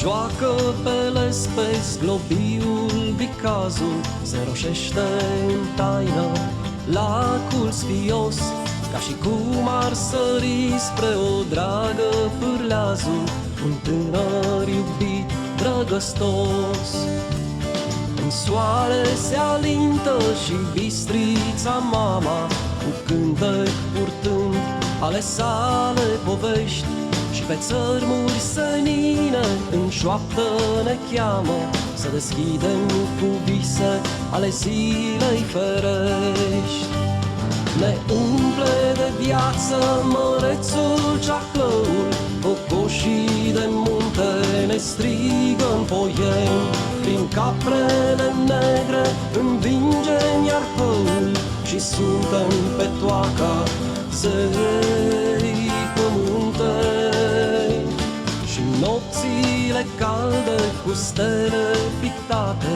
joacă pe lespezi globiul, bicazul se roșește în taină, lacul sfios, ca și cum ar sări spre o dragă pârleazul, un tânăr iubit drăgăstos. În soare se alintă și bistrița mama, cu cântec purtând ale sale povești, și pe țărmuri senine în șoaptă ne cheamă să deschidem cu vise ale zilei ferești. Ne umple de viață mărețul ceahlăul, cocoșii de munte ne strigă în poieni, prin caprele negre învingem iar hăul și suntem pe toaca zei pământeni. Și nopțile calde cu stele pictate,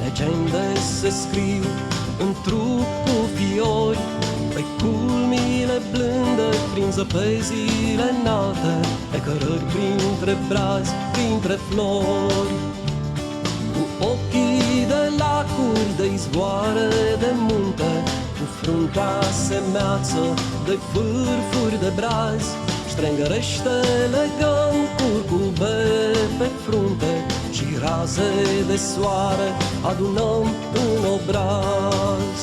legende se scriu în trup cu fiori, pe culmile blânde, prin zăpezile înalte, pe cărări printre brazi, printre flori. Cu ochii de lacuri, de izvoare de munte, cu fruntea semeață de vârfuri de brazi, strângărește legăm curcube pe frunte și raze de soare adunăm în obraz.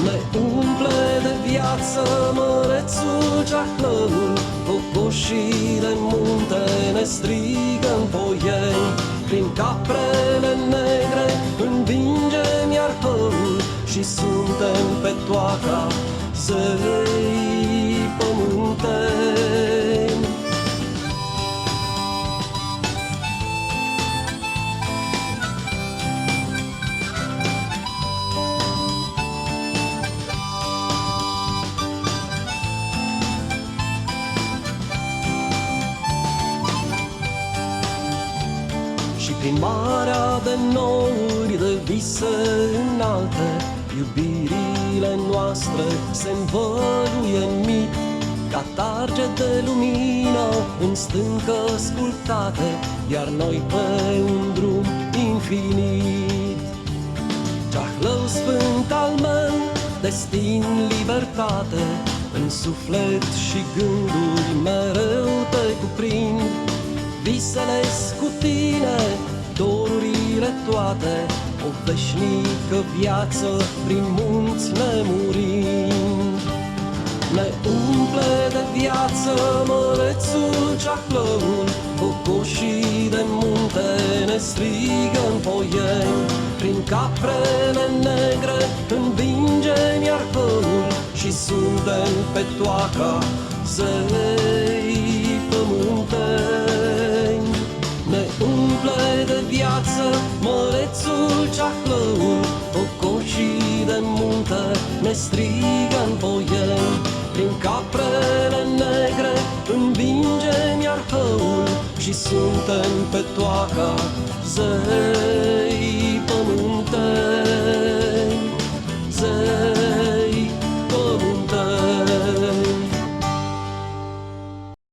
Ne umple de viață mărețul ceahlăul, cocoșii de munte ne strigă în poieni, prin caprele negre învingem iar hăul și suntem pe toaca zei pământeni. Și prin marea de nouri, de vise înalte, iubirile noastre se învăluie în mit, ca targe de lumină în stâncă sculptate, iar noi pe un drum infinit. Ceahlău sfânt al meu, destin, libertate, în suflet și gânduri mereu te cuprind. Visele-s cu tine, dorurile toate, o veșnică viață prin munți nemurind. Ne umple de viață mărețul ceahlăul, cocoșii de munte ne strigă în poieni, prin caprele negre învingem iar hăul și suntem pe toaca zei pământeni. Ne umple de viață mărețul ceahlăul, cocoșii de munte ne strigă în poieni, prin caprele negre învingem iar hăul și suntem pe toaca zei